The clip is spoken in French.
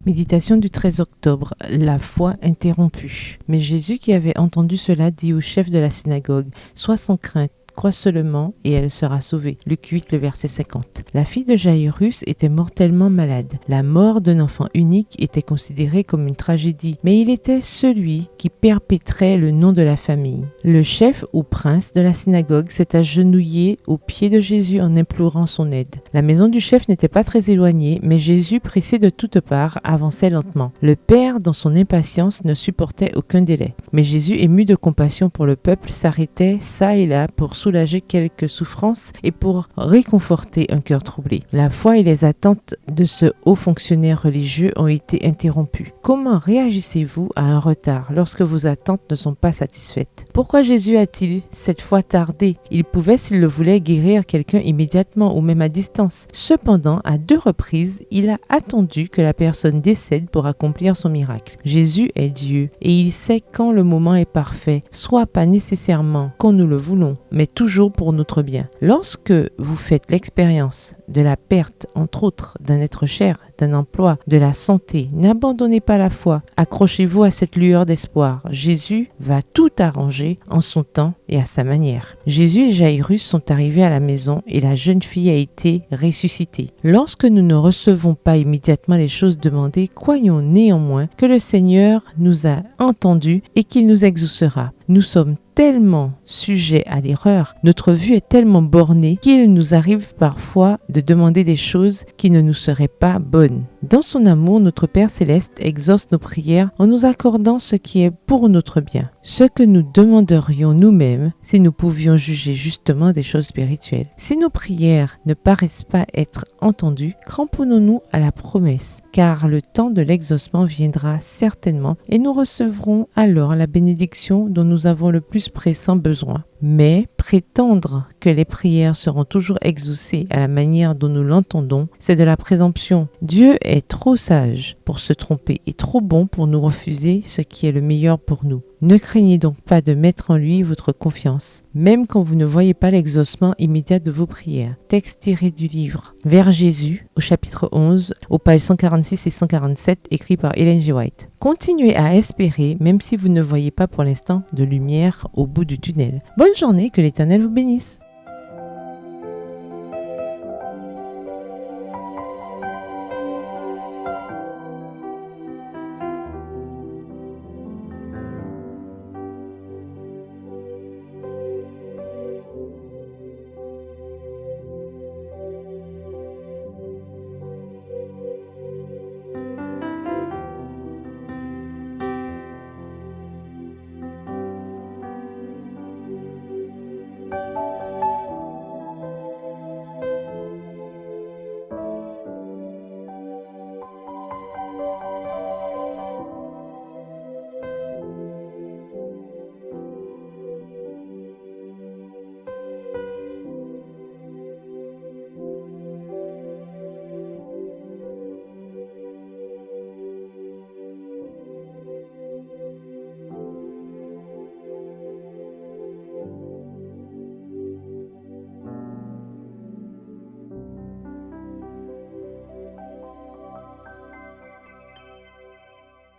Méditation du 13 octobre, la foi interrompue. Mais Jésus qui avait entendu cela dit au chef de la synagogue, « Sois sans crainte, crois seulement et elle sera sauvée. » Luc 8, le verset 50. La fille de Jaïrus était mortellement malade. La mort d'un enfant unique était considérée comme une tragédie, mais il était celui qui perpétrait le nom de la famille. Le chef ou prince de la synagogue s'est agenouillé aux pieds de Jésus en implorant son aide. La maison du chef n'était pas très éloignée, mais Jésus, pressé de toutes parts, avançait lentement. Le père, dans son impatience, ne supportait aucun délai. Mais Jésus, ému de compassion pour le peuple, s'arrêtait çà et là pour soulager quelques souffrances et pour réconforter un cœur troublé. La foi et les attentes de ce haut fonctionnaire religieux ont été interrompues. Comment réagissez-vous à un retard lorsque vos attentes ne sont pas satisfaites? Pourquoi Jésus a-t-il cette fois tardé? Il pouvait, s'il le voulait, guérir quelqu'un immédiatement ou même à distance. Cependant, à 2 reprises, il a attendu que la personne décède pour accomplir son miracle. Jésus est Dieu et il sait quand le moment est parfait, soit pas nécessairement quand nous le voulons, mais toujours pour notre bien. Lorsque vous faites l'expérience de la perte, entre autres, d'un être cher, d'un emploi, de la santé, n'abandonnez pas la foi. Accrochez-vous à cette lueur d'espoir. Jésus va tout arranger en son temps et à sa manière. Jésus et Jaïrus sont arrivés à la maison et la jeune fille a été ressuscitée. Lorsque nous ne recevons pas immédiatement les choses demandées, croyons néanmoins que le Seigneur nous a entendus et qu'il nous exaucera. Nous sommes tellement sujets à l'erreur, notre vue est tellement bornée qu'il nous arrive parfois de demander des choses qui ne nous seraient pas bonnes. Dans son amour, notre Père Céleste exauce nos prières en nous accordant ce qui est pour notre bien. Ce que nous demanderions nous-mêmes si nous pouvions juger justement des choses spirituelles. Si nos prières ne paraissent pas être entendues, cramponnons-nous à la promesse, car le temps de l'exaucement viendra certainement et nous recevrons alors la bénédiction dont nous avons le plus pressant besoin. Mais prétendre que les prières seront toujours exaucées à la manière dont nous l'entendons, c'est de la présomption. Dieu est trop sage pour se tromper et trop bon pour nous refuser ce qui est le meilleur pour nous. Ne craignez donc pas de mettre en lui votre confiance, même quand vous ne voyez pas l'exaucement immédiat de vos prières. Texte tiré du livre Vers Jésus, au chapitre 11, aux pages 146 et 147, écrit par Ellen G. White. Continuez à espérer, même si vous ne voyez pas pour l'instant de lumière au bout du tunnel. Bonne journée, que l'Éternel vous bénisse.